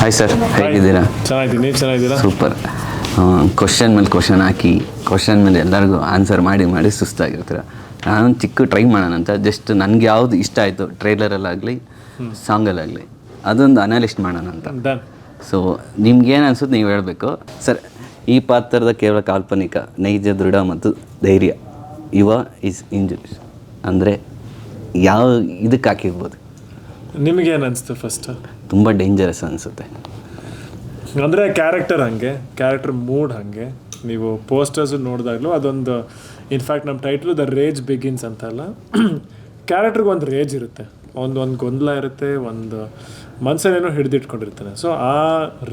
Hi sir, ಹೇಗಿದ್ದೀರಾ? ಚೆನ್ನಾಗಿದ್ದೀನಿ. ನೀವು ಚೆನ್ನಾಗಿದ್ದೀರಾ? ಸೂಪರ್. ಕ್ವಶನ್ ಮೇಲೆ ಕ್ವಶನ್ ಹಾಕಿ ಕ್ವಶನ್ ಮೇಲೆ ಎಲ್ಲರಿಗೂ ಆನ್ಸರ್ ಮಾಡಿ ಮಾಡಿ ಸುಸ್ತಾಗಿರ್ತೀರ. ನಾನು ಚಿಕ್ಕ ಟ್ರೈ ಮಾಡೋಣ ಅಂತ ಜಸ್ಟ್ ನನಗೆ ಯಾವುದು ಇಷ್ಟ ಆಯಿತು ಟ್ರೈಲರಲ್ಲಾಗಲಿ ಸಾಂಗಲ್ಲಾಗಲಿ ಅದೊಂದು ಅನಾಲಿಸ್ಟ್ ಮಾಡೋಣ ಅಂತ. ಡನ್. ಸೊ ನಿಮ್ಗೇನು ಅನ್ಸುತ್ತೆ ನೀವು ಹೇಳಬೇಕು ಸರ್. ಈ ಪಾತ್ರದ ಕೇವಲ ಕಾಲ್ಪನಿಕ, ನೈಜ, ದೃಢ ಮತ್ತು ಧೈರ್ಯ ಯುವ ಇಸ್ ಇಂಜುರೀಸ್ ಅಂದರೆ ಯಾವ ಇದಕ್ಕೆ ಹಾಕಿರ್ಬೋದು? ನಿಮಗೇನು ಅನಿಸ್ತು ಫಸ್ಟ್? ತುಂಬ ಡೇಂಜರಸ್ ಅನಿಸುತ್ತೆ. ಅಂದರೆ ಕ್ಯಾರೆಕ್ಟರ್ ಹಾಗೆ, ಕ್ಯಾರೆಕ್ಟರ್ ಮೂಡ್ ಹಾಗೆ. ನೀವು ಪೋಸ್ಟರ್ಸ್ ನೋಡಿದಾಗಲೂ ಅದೊಂದು, ಇನ್ಫ್ಯಾಕ್ಟ್ ನಮ್ಮ ಟೈಟ್ಲು ದ ರೇಜ್ ಬಿಗಿನ್ಸ್ ಅಂತಲ್ಲ, ಕ್ಯಾರೆಕ್ಟ್ರಿಗೆ ಒಂದು ರೇಜ್ ಇರುತ್ತೆ, ಒಂದು ಗೊಂದಲ ಇರುತ್ತೆ, ಒಂದು ಮನಸ್ಸಲ್ಲೇನೋ ಹಿಡಿದಿಟ್ಕೊಂಡಿರ್ತಾನೆ. ಸೊ ಆ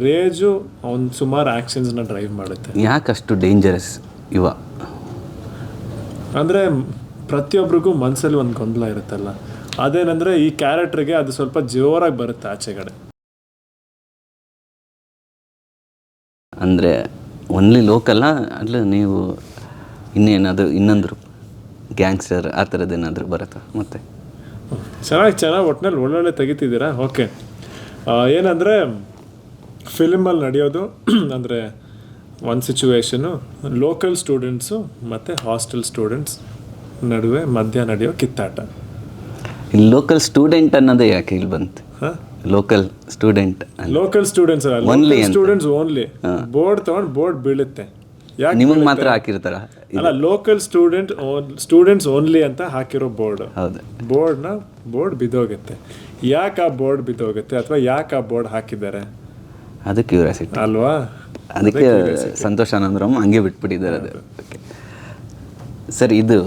ರೇಜು ಒಂದು ಸುಮಾರು ಆ್ಯಕ್ಷನ್ಸ್ನ ಡ್ರೈವ್ ಮಾಡುತ್ತೆ. ಯಾಕಷ್ಟು ಡೇಂಜರಸ್ ಯುವ? ಅಂದರೆ ಪ್ರತಿಯೊಬ್ಬರಿಗೂ ಮನಸ್ಸಲ್ಲಿ ಒಂದು ಗೊಂದಲ ಇರುತ್ತಲ್ಲ, ಅದೇನೆಂದರೆ ಈ ಕ್ಯಾರೆಕ್ಟ್ರಿಗೆ ಅದು ಸ್ವಲ್ಪ ಜೋರಾಗಿ ಬರುತ್ತೆ ಆಚೆಗಡೆ. ಅಂದರೆ ಓನ್ಲಿ ಲೋಕಲ್ಲ, ಅಲ್ಲ ನೀವು ಇನ್ನೇನಾದರೂ ಇನ್ನೊಂದು ಗ್ಯಾಂಗ್ಸ್ಟರ್ ಆ ಥರದ್ದು ಏನಾದರೂ ಬರುತ್ತಾ? ಮತ್ತೆ ಚೆನ್ನಾಗಿ ಒಟ್ಟಿನಲ್ಲಿ ಒಳ್ಳೊಳ್ಳೆ ತೆಗಿತಿದ್ದೀರಾ. ಓಕೆ, ಏನಂದರೆ ಫಿಲ್ಮಲ್ಲಿ ನಡೆಯೋದು ಅಂದರೆ ಒಂದು ಸಿಚುವೇಶನು ಲೋಕಲ್ ಸ್ಟೂಡೆಂಟ್ಸು ಮತ್ತು ಹಾಸ್ಟೆಲ್ ಸ್ಟೂಡೆಂಟ್ಸ್ ನಡುವೆ ಮಧ್ಯ ನಡೆಯೋ ಕಿತ್ತಾಟ. ಇಲ್ಲಿ ಲೋಕಲ್ ಸ್ಟೂಡೆಂಟ್ ಅನ್ನೋದೇ ಯಾಕೆ ಇಲ್ಲಿ ಬಂತು? Local student students Only students only. Board ತೊಗೊಂಡು ಬೋರ್ಡ್ ಬೀಳುತ್ತೆ. ಯಾಕೆ ನಿಮಗೆ ಮಾತ್ರ ಹಾಕಿರ್ತಾರ? ಅಲ್ಲ, ಲೋಕಲ್ ಸ್ಟೂಡೆಂಟ್ಸ್ ಓನ್ಲಿ ಅಂತ ಹಾಕಿರೋ ಬೋರ್ಡ್. ಹೌದು. ಬೋರ್ಡ್ ಬಿದ್ದೋಗುತ್ತೆ. ಯಾಕೆ ಆ ಬೋರ್ಡ್ ಬಿದ್ದೋಗುತ್ತೆ ಅಥವಾ ಯಾಕೆ ಆ ಬೋರ್ಡ್ ಹಾಕಿದ್ದಾರೆ? ಅದು ಕ್ಯೂರಿಯಾಸಿಟಿ ಅಲ್ವಾ? ಅದಕ್ಕೆ ಸಂತೋಷ್ ಆನಂದರಾಮ್ ಹಂಗೆ ಬಿಟ್ಬಿಟ್ಟಿದ್ದಾರೆ ಅದು. ಓಕೆ ಸರ್, ಇದು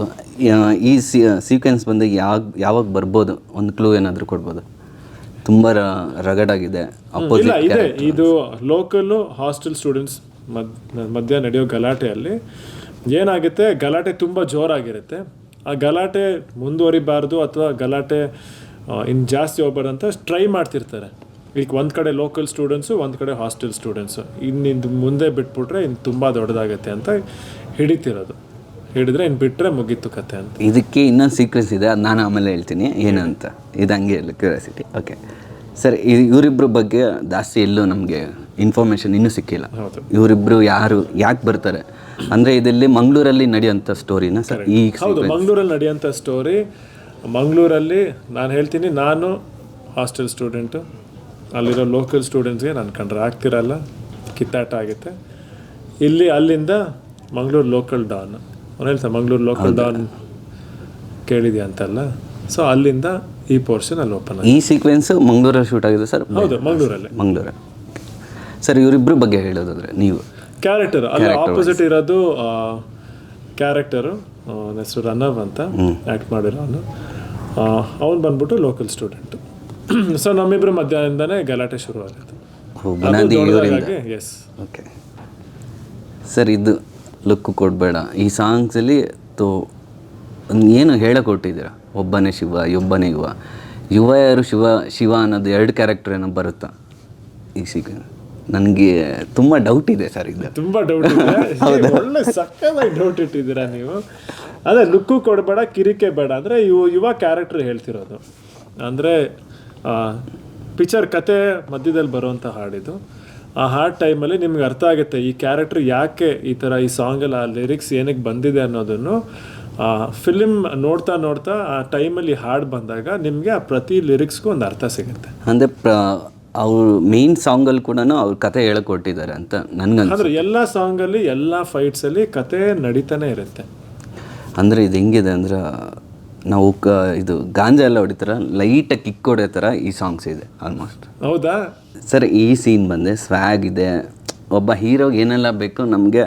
ಈ ಸೀಕ್ವೆನ್ಸ್ ಬಂದು ಯಾವಾಗ ಬರ್ಬೋದು? ಒಂದು ಕ್ಲೂ ಏನಾದರೂ ಕೊಡ್ಬೋದು? ತುಂಬ ರಗಡಾಗಿದೆ. ಇಲ್ಲ, ಇದು ಲೋಕಲ್ಲು ಹಾಸ್ಟೆಲ್ ಸ್ಟೂಡೆಂಟ್ಸ್ ಮಧ್ಯ ನಡೆಯೋ ಗಲಾಟೆಯಲ್ಲಿ ಏನಾಗುತ್ತೆ, ಗಲಾಟೆ ತುಂಬ ಜೋರಾಗಿರುತ್ತೆ. ಆ ಗಲಾಟೆ ಮುಂದುವರಿಬಾರ್ದು ಅಥವಾ ಗಲಾಟೆ ಇನ್ನು ಜಾಸ್ತಿ ಹೋಗ್ಬಾರ್ದು ಅಂತ ಟ್ರೈ ಮಾಡ್ತಿರ್ತಾರೆ. ಈಗ ಒಂದು ಕಡೆ ಲೋಕಲ್ ಸ್ಟೂಡೆಂಟ್ಸು, ಒಂದು ಕಡೆ ಹಾಸ್ಟೆಲ್ ಸ್ಟೂಡೆಂಟ್ಸು. ಇನ್ನಿಂದು ಮುಂದೆ ಬಿಟ್ಬಿಟ್ರೆ ಇನ್ನು ತುಂಬ ದೊಡ್ಡದಾಗತ್ತೆ ಅಂತ ಹಿಡಿದ್ರೆ ಇನ್ನು ಬಿಟ್ಟರೆ ಮುಗೀತು ಕತೆ ಅಂತ. ಇದಕ್ಕೆ ಇನ್ನೊಂದು ಸೀಕ್ವೆನ್ಸ್ ಇದೆ, ಅದು ನಾನು ಆಮೇಲೆ ಹೇಳ್ತೀನಿ ಏನಂತ. ಇದು ಹಂಗೆ ಇಲ್ಲ, ಕ್ಯೂರಿಯಾಸಿಟಿ. ಓಕೆ ಸರ್, ಇವರಿಬ್ಬರ ಬಗ್ಗೆ ಜಾಸ್ತಿ ಎಲ್ಲೂ ನಮಗೆ ಇನ್ಫಾರ್ಮೇಷನ್ ಇನ್ನೂ ಸಿಕ್ಕಿಲ್ಲ. ಇವರಿಬ್ಬರು ಯಾರು, ಯಾಕೆ ಬರ್ತಾರೆ ಅಂದರೆ ಇದರಲ್ಲಿ ಮಂಗಳೂರಲ್ಲಿ ನಡೆಯೋಂಥ ಸ್ಟೋರಿನ ಸರ್? ಹೌದು, ಮಂಗಳೂರಲ್ಲಿ ನಡೆಯೋಂಥ ಸ್ಟೋರಿ. ಮಂಗಳೂರಲ್ಲಿ ನಾನು ಹೇಳ್ತೀನಿ, ನಾನು ಹಾಸ್ಟೆಲ್ ಸ್ಟೂಡೆಂಟು, ಅಲ್ಲಿರೋ ಲೋಕಲ್ ಸ್ಟೂಡೆಂಟ್ಸ್ಗೆ ನಾನು ಕಂಡ್ರೆ ಆಗ್ತಿರಲ್ಲ, ಕಿತ್ತಾಟ ಆಗುತ್ತೆ. ಅಲ್ಲಿಂದ ಮಂಗಳೂರು ಲೋಕಲ್ ಡಾನ್, ಅವ್ನು ಹೇಳ್ತಾರೆ ಮಂಗಳೂರು ಲೋಕಲ್ ಡಾನ್ ಕೇಳಿದ್ಯಾ ಅಂತಲ್ಲ. ಸೊ ಅಲ್ಲಿಂದ ಈ ಪೋರ್ಷನ್ ಅಲ್ಲಿ ಓಪನ್ ಆಗಿದೆ. ಈ ಸೀಕ್ವೆನ್ಸ್ ಮಂಗಳೂರಲ್ಲಿ ಶೂಟ್ ಆಗಿದೆ ಸರ್? ಹೌದು, ಮಂಗಳೂರಲ್ಲಿ. ಸರ್, ಇವರಿಬ್ಬರ ಬಗ್ಗೆ ಹೇಳೋದಾದ್ರೆ ನೀವು ಕ್ಯಾರೆಕ್ಟರ್ ಅಲ್ಲಿ ಆಪೋಸಿಟ್ ಇರೋದು ಕ್ಯಾರೆಕ್ಟರು ಹೆಸರು ರನವ್ ಅಂತ ಆ್ಯಕ್ಟ್ ಮಾಡಿರೋ ಅವನು ಬಂದ್ಬಿಟ್ಟು ಲೋಕಲ್ ಸ್ಟೂಡೆಂಟು. ಸೊ ನಮ್ಮಿಬ್ಬರು ಮಧ್ಯಾಹ್ನದಿಂದನೇ ಗಲಾಟೆ ಶುರು ಆಗುತ್ತೆ. ಎಸ್. ಓಕೆ ಸರ್, ಇದು ಲುಕ್ ಕೊಡಬೇಡ ಈ ಸಾಂಗ್ಸಲ್ಲಿ ಏನು ಹೇಳಕೊಟ್ಟಿದ್ದೀರಾ? ಒಬ್ಬನೇ ಶಿವ, ಒಬ್ಬನೇ ಯುವ ಯಾರು, ಶಿವ ಅನ್ನೋದು ಎರಡು ಕ್ಯಾರೆಕ್ಟರ್ ಏನೋ ಬರುತ್ತಾ ಈ ಸೀಕ್ವೆನ್ಸ್? ನನಗೆ ತುಂಬ ಡೌಟ್ ಇದೆ ಸರ್. ಇದು ತುಂಬ ಡೌಟ್ ಇದೆ. ಒಳ್ಳೆ ಸಕ್ಕತ್ತಾಗಿ ಡೌಟ್ ಇಟ್ಟಿದ್ದೀರಾ ನೀವು. ಅದೇ ಲುಕ್ಕು ಕೊಡಬೇಡ, ಕಿರಿಕೆ ಬೇಡ ಅಂದರೆ ಯುವ ಕ್ಯಾರೆಕ್ಟರ್ ಹೇಳ್ತಿರೋದು. ಅಂದರೆ ಪಿಕ್ಚರ್ ಕತೆ ಮಧ್ಯದಲ್ಲಿ ಬರುವಂಥ ಹಾಡಿದು. ಆ ಹಾಡು ಟೈಮಲ್ಲಿ ನಿಮ್ಗೆ ಅರ್ಥ ಆಗುತ್ತೆ ಈ ಕ್ಯಾರೆಕ್ಟರ್ ಯಾಕೆ ಈ ಥರ, ಈ ಸಾಂಗಲ್ಲಿ ಆ ಲಿರಿಕ್ಸ್ ಏನಕ್ಕೆ ಬಂದಿದೆ ಅನ್ನೋದನ್ನು ಫಿಲ್ಮ್ ನೋಡ್ತಾ ಆ ಟೈಮಲ್ಲಿ ಹಾಡು ಬಂದಾಗ ನಿಮಗೆ ಆ ಪ್ರತಿ ಲಿರಿಕ್ಸ್ಗೂ ಒಂದು ಅರ್ಥ ಸಿಗುತ್ತೆ. ಅಂದರೆ ಅವರು ಮೇನ್ ಸಾಂಗಲ್ಲಿ ಕೂಡ ಅವ್ರ ಕತೆ ಹೇಳ್ಕೊಟ್ಟಿದ್ದಾರೆ ಅಂತ ನನಗಂತ. ಅಂದರೆ ಎಲ್ಲ ಸಾಂಗಲ್ಲಿ, ಎಲ್ಲ ಫೈಟ್ಸಲ್ಲಿ ಕತೆ ನಡೀತಾನೆ ಇರುತ್ತೆ. ಅಂದರೆ ಇದು ಹೆಂಗಿದೆ ಅಂದ್ರೆ, ನಾವು ಇದು ಗಾಂಜಾ ಎಲ್ಲ ಹೊಡಿತಾರ, ಲೈಟಾಗಿ ಕಿಕ್ ಹೊಡೆಯೋ ಥರ ಈ ಸಾಂಗ್ಸ್ ಇದೆ ಆಲ್ಮೋಸ್ಟ್. ಹೌದಾ ಸರ್? ಈ ಸೀನ್ ಬಂದೆ ಸ್ವ್ಯಾಗ್ ಇದೆ. ಒಬ್ಬ ಹೀರೋಗೆ ಏನೆಲ್ಲ ಬೇಕು ನಮಗೆ,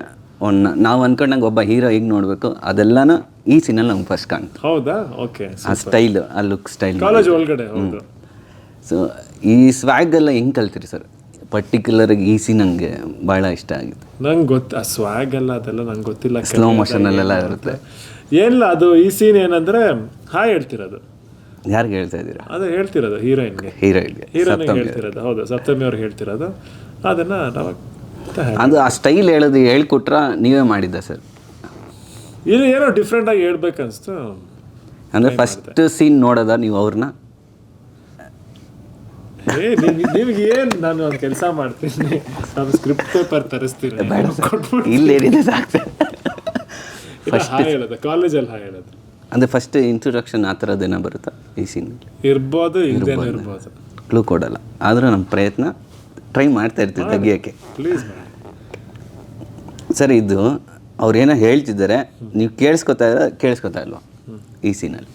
ನಾವು ಅಂದ್ಕೊಂಡಂಗೆ ಒಬ್ಬ ಹೀರೋ ಹೇಗೆ ನೋಡಬೇಕು ಅದೆಲ್ಲನೂ ಈ ಸೀನಲ್ಲಿ ನಮ್ಗೆ ಫಸ್ಟ್ ಕಾಣ್ತು. ಹೌದಾ? ಓಕೆ. ಆ ಸ್ಟೈಲ್, ಆ ಲುಕ್ ಸ್ಟೈಲ್ ಕಾಲೇಜ್ ಒಳಗಡೆ. ಹೌದು. ಸೊ ಈ ಸ್ವ್ಯಾಗ್ ಎಲ್ಲ ಹೆಂಗೆ ಕಲ್ತೀರಿ ಸರ್? ಪರ್ಟಿಕ್ಯುಲರಾಗಿ ಈ ಸೀನ್ ನನಗೆ ಭಾಳ ಇಷ್ಟ ಆಗಿದೆ. ನಂಗೆ ಆ ಸ್ವ್ಯಾಗ್ ಎಲ್ಲ ಅದೆಲ್ಲ ನಂಗೆ ಗೊತ್ತಿಲ್ಲ. ಸ್ಲೋ ಮೋಷನಲ್ಲೆಲ್ಲ ಇರುತ್ತೆ. ಏನಿಲ್ಲ, ಅದು ಈ ಸೀನ್ ಏನಂದರೆ ಹಾಯ್ ಹೇಳ್ತಿರೋದು. ಯಾರಿಗೆ ಹೇಳ್ತಾ ಇದ್ದೀರಾ? ಅದೇ ಹೇಳ್ತಿರೋದು ಹೀರೋಯಿನ್ಗೆ ಹೇಳ್ತಿರೋದು. ಹೌದು, ಸಪ್ತಮಿ ಅವ್ರಿಗೆ ಹೇಳ್ತಿರೋದು. ಅದನ್ನು ನಾವು ಅದು ಆ ಸ್ಟೈಲ್ ಹೇಳ್ಕೊಟ್ರ ನೀವೇ ಮಾಡಿದ್ದ ಸರ್? ಇದು ಏನೋ ಡಿಫ್ರೆಂಟಾಗಿ ಹೇಳ್ಬೇಕನ್ನಿಸ್ತು. ಅಂದರೆ ಫಸ್ಟ್ ಸೀನ್ ನೋಡೋದ ನೀವು ಅವ್ರನ್ನ? ನಿಮ್ಗೆ ಏನು, ನಾನು ಒಂದು ಕೆಲಸ ಮಾಡ್ತೀನಿ, ನಾನು ಸ್ಕ್ರಿಪ್ಟ್ ಪೇಪರ್ ತರಿಸ್ತೀನಿ, ಇಲ್ಲೇನಿದೆ ಸಾಕು. ಹಾಯ್ ಹೇಳೋದು ಕಾಲೇಜಲ್ಲಿ, ಹಾಯ್ ಹೇಳೋದು ಅಂದರೆ ಫಸ್ಟ್ ಇಂಟ್ರೊಡಕ್ಷನ್ ಆ ಥರದ್ದೇನೋ ಬರುತ್ತಾ ಈ ಸೀನಲ್ಲಿ? ಇರ್ಬೋದು, ಇಲ್ದೇನೋ ಇರ್ಬೋದು, ಕ್ಲೂ ಕೊಡಲ್ಲ. ಆದರೂ ನಮ್ಮ ಪ್ರಯತ್ನ ಟ್ರೈ ಮಾಡ್ತಾ ಇರ್ತೀವಿ ತೆಗಿಯೋಕ್ಕೆ. ಪ್ಲೀಸ್. ಸರ್, ಇದು ಅವ್ರೇನೋ ಹೇಳ್ತಿದ್ದಾರೆ, ನೀವು ಕೇಳಿಸ್ಕೊತಾ ಇಲ್ವಾ ಈ ಸೀನಲ್ಲಿ?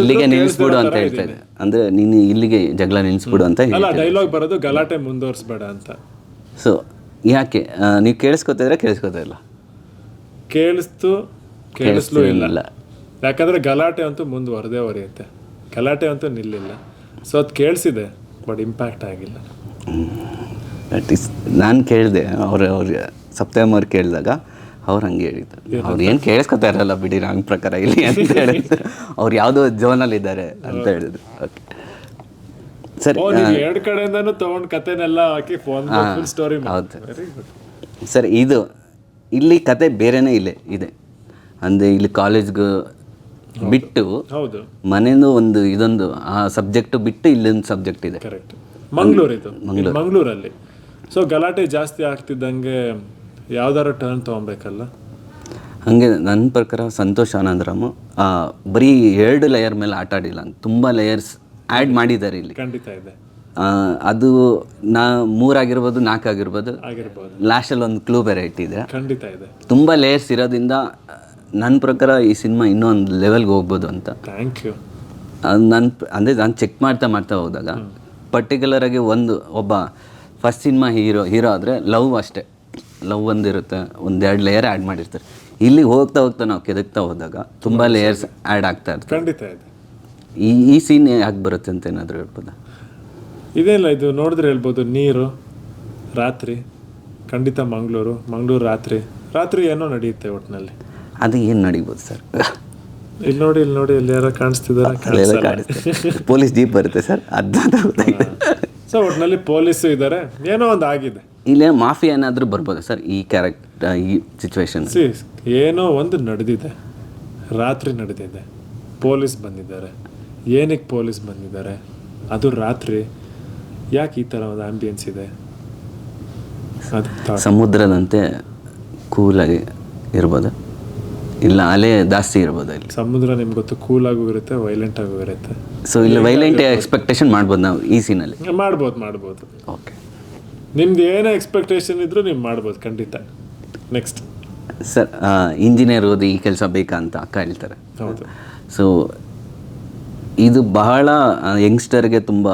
ಇಲ್ಲಿಗೆ ನಿಲ್ಲಿಸ್ಬಿಡು ಅಂತ ಹೇಳ್ತಾ ಇದೆ. ಅಂದರೆ ನೀನು ಇಲ್ಲಿಗೆ ಜಗಳ ನಿಲ್ಲಿಸ್ಬಿಡು ಅಂತ ಅಲ್ಲ, ಡೈಲಾಗ್ ಬರೋದು ಗಲಾಟೆ ಮುಂದುವರಿಸ್ಬೇಡ ಅಂತ. ಸೊ ಯಾಕೆ ನೀವು ಕೇಳಿಸ್ಕೊತಾ ಇಲ್ಲ? ಕೇಳಿಸ್ಲೂ ಇಲ್ಲ. ಯಾಕಂದ್ರೆ ಗಲಾಟೆ ಅಂತೂ ಮುಂದುವರೆಯುತ್ತೆ, ಗಲಾಟೆ ಅಂತೂ ನಿಲ್ಲಿಲ್ಲ. ಸೊ ಅದು ಕೇಳಿಸಿದೆ, ಬಟ್ ಇಂಪ್ಯಾಕ್ಟ್ ಆಗಿಲ್ಲ. ನಾನು ಕೇಳಿದೆ, ಅವ್ರಿಗೆ ಸಪ್ತಮವ್ರು ಕೇಳಿದಾಗ ಅವ್ರು ಹಂಗೆ ಹೇಳಿದ್ರು, ಅವ್ರು ಏನು ಕೇಳಿಸ್ಕೊತಾ ಇರಲ್ಲ ಬಿಡಿ ನನ್ನ ಪ್ರಕಾರ ಇಲ್ಲಿ ಅಂತ ಹೇಳಿದ್ರು. ಅವ್ರು ಯಾವುದೋ ಝೋನಲ್ಲಿ ಇದ್ದಾರೆ ಅಂತ ಹೇಳಿದ್ರು. ಓಕೆ ಸರಿ, ಎರಡು ಕಡೆಯಿಂದನೂ ತೊಗೊಂಡು ಕತೆನೆಲ್ಲ ಹಾಕಿ ಫೋನ್ ಸ್ಟೋರಿ. ಹೌದು ಸರ್, ಇದು ಇಲ್ಲಿ ಕತೆ ಬೇರೆನೇ ಇದೆ. ಅಂದರೆ ಇಲ್ಲಿ ಕಾಲೇಜ್ಗೆ ಬಿಟ್ಟು ಹೌದು, ಮನೆಯೂ ಒಂದು ಇದೊಂದು ಆ ಸಬ್ಜೆಕ್ಟು ಬಿಟ್ಟು ಇಲ್ಲೊಂದು ಸಬ್ಜೆಕ್ಟ್ ಇದೆ. ಕರೆಕ್ಟ್. ಮಂಗಳೂರಲ್ಲಿ ಸೊ ಗಲಾಟೆ ಜಾಸ್ತಿ ಆಗ್ತಿದ್ದಂಗೆ ಯಾವ್ದಾರ ಟರ್ನ್ ತೊಗೊಬೇಕಲ್ಲ. ಹಾಗೆ ನನ್ನ ಪ್ರಕಾರ ಸಂತೋಷ್ ಆನಂದರಾಮ್ ಬರೀ 2 ಲೇಯರ್ ಮೇಲೆ ಆಟ ಆಡಿಲ್ಲ, ತುಂಬ ಲೇಯರ್ಸ್ ಆ್ಯಡ್ ಮಾಡಿದ್ದಾರೆ ಇಲ್ಲಿ. ಖಂಡಿತ ಇದೆ. ಅದು 3 ಆಗಿರ್ಬೋದು, 4 ಆಗಿರ್ಬೋದು, ಲಾಸ್ಟಲ್ಲಿ ಒಂದು ಕ್ಲೂ ಬೇರೆ ಇಟ್ಟಿದ್ರೆ ಖಂಡಿತ ಇದೆ. ತುಂಬ ಲೇಯರ್ಸ್ ಇರೋದ್ರಿಂದ ನನ್ನ ಪ್ರಕಾರ ಈ ಸಿನಿಮಾ ಇನ್ನೂ ಒಂದು ಲೆವೆಲ್ಗೆ ಹೋಗ್ಬೋದು ಅಂತ. Thank you. ನಾನು ಚೆಕ್ ಮಾಡ್ತಾ ಹೋದಾಗ ಪರ್ಟಿಕ್ಯುಲರಾಗಿ ಒಬ್ಬ ಫಸ್ಟ್ ಸಿನಿಮಾ ಹೀರೋ ಆದರೆ ಲವ್ ಅಷ್ಟೇ, ಲವ್ ಒಂದಿರುತ್ತೆ, 1-2 ಲೇಯರ್ ಆ್ಯಡ್ ಮಾಡಿರ್ತಾರೆ. ಇಲ್ಲಿ ಹೋಗ್ತಾ ನಾವು ಕೆದಕ್ತಾ ಹೋದಾಗ ತುಂಬ ಲೇಯರ್ಸ್ ಆ್ಯಡ್ ಆಗ್ತಾ ಇರ್ತದೆ. ಖಂಡಿತ ಇದೆ. ಈ ಸೀನ್ ಯಾಕೆ ಬರುತ್ತೆ ಅಂತ ಏನಾದರೂ ಹೇಳ್ಬೋದಾ? ಇದೇಲ್ಲ, ಇದು ನೋಡಿದ್ರೆ ಹೇಳ್ಬೋದು. ನೀರು, ರಾತ್ರಿ, ಖಂಡಿತ ಮಂಗಳೂರು ರಾತ್ರಿ ಏನೋ ನಡೆಯುತ್ತೆ ಒಟ್ಟಿನಲ್ಲಿ. ಅದು ಏನು ನಡೀಬೋದು ಸರ್? ಇಲ್ಲಿ ನೋಡಿ ಇಲ್ಲಿ ಯಾರೋ ಕಾಣಿಸ್ತಿದ್ದಾರೆ, ಪೊಲೀಸ್ ಜೀಪ್ ಬರುತ್ತೆ ಸರ್, ಅದು. ಸೊ ಒಟ್ಟಿನಲ್ಲಿ ಪೊಲೀಸು ಇದ್ದಾರೆ, ಏನೋ ಒಂದು ಆಗಿದೆ. ಇಲ್ಲೇ ಮಾಫಿಯಾ ಏನಾದರೂ ಬರ್ಬೋದಾ ಸರ್ ಈ ಕ್ಯಾರೆಕ್ಟರ್, ಈ ಸಿಚುವೇಶನ್? ಏನೋ ಒಂದು ನಡೆದಿದೆ, ರಾತ್ರಿ ನಡೆದಿದೆ, ಪೊಲೀಸ್ ಬಂದಿದ್ದಾರೆ. ಏನಕ್ಕೆ ಪೊಲೀಸ್ ಬಂದಿದ್ದಾರೆ, ಅದು ರಾತ್ರಿ, ಯಾಕೆ ಈ ಥರ ಒಂದು ಆಂಬಿಯನ್ಸ್ ಇದೆ? ಸಮುದ್ರದಂತೆ ಕೂಲಾಗಿ ಇರ್ಬೋದು, ಇಲ್ಲ ಅಲೆ ಜಾಸ್ತಿ ಇರ್ಬೋದು ಇಲ್ಲಿ. ಸಮುದ್ರ ನಿಮ್ಗೆ ಗೊತ್ತು, ಕೂಲ್ ಆಗೂ ಇರುತ್ತೆ, ವೈಲೆಂಟ್ ಆಗೂ ಇರುತ್ತೆ. ಸೊ ಇಲ್ಲಿ ವೈಲೆಂಟ್ ಎಕ್ಸ್ಪೆಕ್ಟೇಷನ್ ಮಾಡ್ಬೋದು ನಾವು ಈ ಸೀನಲ್ಲಿ? ಮಾಡ್ಬೋದು. ಓಕೆ, ನಿಮ್ದು ಏನೇ ಎಕ್ಸ್ಪೆಕ್ಟೇಷನ್ ಇದ್ರೂ ನೀವು ಮಾಡ್ಬೋದು ಖಂಡಿತ. ನೆಕ್ಸ್ಟ್ ಸರ್, ಇಂಜಿನಿಯರ್ ಓದಿ ಈ ಕೆಲಸ ಬೇಕಾ ಅಂತ ಅಕ್ಕ ಹೇಳ್ತಾರೆ. ಹೌದು. ಸೊ ಇದು ಬಹಳ ಯಂಗ್ಸ್ಟರ್ಗೆ ತುಂಬ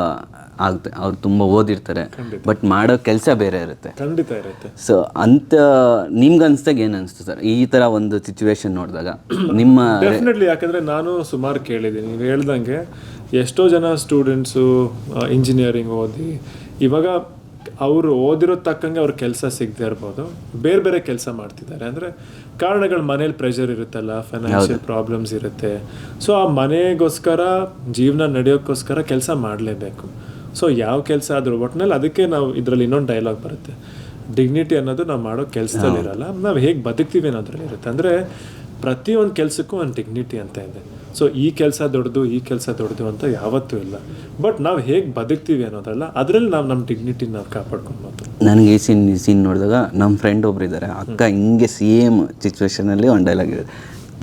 ಆಗುತ್ತೆ. ಅವ್ರು ತುಂಬ ಓದಿರ್ತಾರೆ, ಬಟ್ ಮಾಡೋ ಕೆಲಸ ಬೇರೆ ಇರುತ್ತೆ. ಖಂಡಿತ ಇರುತ್ತೆ. ಸೊ ಅಂತ ನಿಮ್ಗೆ ಅನ್ಸ್ದಾಗ ಏನು ಅನಿಸ್ತು ಸರ್ ಈ ಥರ ಒಂದು ಸಿಚುವೇಶನ್ ನೋಡಿದಾಗ ನಿಮ್ಮ? ಡೆಫಿನೆಟ್ಲಿ, ಯಾಕಂದರೆ ನಾನು ಸುಮಾರು ಕೇಳಿದ್ದೀನಿ, ನೀವು ಹೇಳ್ದಂಗೆ ಎಷ್ಟೋ ಜನ ಸ್ಟೂಡೆಂಟ್ಸು ಇಂಜಿನಿಯರಿಂಗ್ ಓದಿ ಇವಾಗ ಅವರು ಓದಿರೋ ತಕ್ಕಂಗೆ ಅವ್ರ ಕೆಲಸ ಸಿಗದೆ ಇರ್ಬೋದು, ಬೇರೆ ಕೆಲಸ ಮಾಡ್ತಿದ್ದಾರೆ. ಅಂದರೆ ಕಾರಣಗಳು, ಮನೇಲಿ ಪ್ರೆಷರ್ ಇರುತ್ತಲ್ಲ, ಫೈನಾನ್ಷಿಯಲ್ ಪ್ರಾಬ್ಲಮ್ಸ್ ಇರುತ್ತೆ. ಸೊ ಆ ಮನೆಗೋಸ್ಕರ, ಜೀವನ ನಡೆಯೋಕ್ಕೋಸ್ಕರ ಕೆಲಸ ಮಾಡಲೇಬೇಕು. ಸೊ ಯಾವ ಕೆಲಸ ಆದರೂ ಒಟ್ಟಿನಲ್ಲಿ ಅದಕ್ಕೆ ನಾವು ಇದರಲ್ಲಿ ಇನ್ನೊಂದು ಡೈಲಾಗ್ ಬರುತ್ತೆ, ಡಿಗ್ನಿಟಿ ಅನ್ನೋದು ನಾವು ಮಾಡೋ ಕೆಲಸದಲ್ಲಿ ಇರಲ್ಲ, ನಾವು ಹೇಗೆ ಬದುಕ್ತೀವಿ ಅನ್ನೋದ್ರಲ್ಲಿ ಇರುತ್ತೆ. ಅಂದರೆ ಪ್ರತಿಯೊಂದು ಕೆಲಸಕ್ಕೂ ಒಂದು ಡಿಗ್ನಿಟಿ ಅಂತ ಇದೆ. ಸೊ ಈ ಕೆಲಸ ದೊಡ್ಡದು ಅಂತ ಯಾವತ್ತೂ ಇಲ್ಲ, ಬಟ್ ನಾವು ಹೇಗೆ ಬದುಕ್ತೀವಿ ಅನ್ನೋದಲ್ಲ, ಅದರಲ್ಲಿ ನಾವು ನಮ್ಮ ಡಿಗ್ನಿಟಿ ನಾವು ಕಾಪಾಡ್ಕೊಬೋದು. ನನಗೆ ಈ ಸೀನ್ ನೋಡಿದಾಗ ನಮ್ಮ ಫ್ರೆಂಡ್ ಒಬ್ರು ಇದ್ದಾರೆ, ಅಕ್ಕ ಹಿಂಗೆ ಸೇಮ್ ಸಿಚುವೇಶನಲ್ಲಿ ಒಂದು ಡೈಲಾಗ್ ಇದೆ,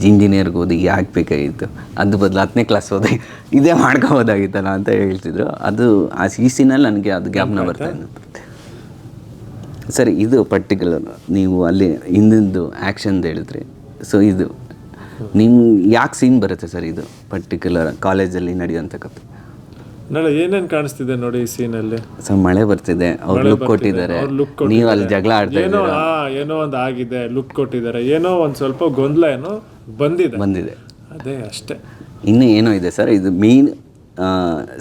ಇಂಜಿನಿಯರ್ಗೆ ಓದಿ ಯಾಕೆ ಬೇಕಾಗಿತ್ತು, ಅದು ಬದಲು 10ನೇ ಕ್ಲಾಸ್ ಓದಿ ಇದೇ ಮಾಡ್ಕೋಬೋದಾಗಿತ್ತಲ್ಲ ಅಂತ ಹೇಳ್ತಿದ್ರು. ಅದು ಈ ಸೀನಲ್ಲಿ ನನಗೆ ಅದು ಜ್ಞಾಪನ ಬರ್ತಾ ಇದೆ. ಸರಿ, ಇದು ಪರ್ಟಿಕ್ಯುಲರ್ ನೀವು ಅಲ್ಲಿ ಹಿಂದಿಂದು ಆ್ಯಕ್ಷನ್ದು ಹೇಳಿದ್ರಿ. ಸೊ ಇದು ನಿಮ್ಗೆ ಯಾಕೆ ಸೀನ್ ಬರುತ್ತೆ ಸರ್ ಇದು ಪರ್ಟಿಕ್ಯುಲರ್ ಕಾಲೇಜಲ್ಲಿ ನಡೆಯುವಂಥ ಕಥೆ? ನಾಳೆ ಏನೇನು ಕಾಣಿಸ್ತಿದೆ ನೋಡಿ ಈ ಸೀನಲ್ಲಿ. ಸರ್, ಮಳೆ ಬರ್ತಿದೆ, ಅವ್ರು ಲುಕ್ ಕೊಟ್ಟಿದ್ದಾರೆ, ನೀವು ಅಲ್ಲಿ ಜಗಳ ಆಡ್ತಾ ಇದ್ದೀರಾ, ಏನೋ ಒಂದು ಆಗಿದೆ, ಲುಕ್ ಕೊಟ್ಟಿದ್ದಾರೆ, ಏನೋ ಒಂದು ಸ್ವಲ್ಪ ಗೊಂದಲ ಏನೋ ಬಂದಿದೆ, ಅದೇ ಅಷ್ಟೇ. ಇನ್ನೂ ಏನೋ ಇದೆ ಸರ್, ಇದು ಮೇನ್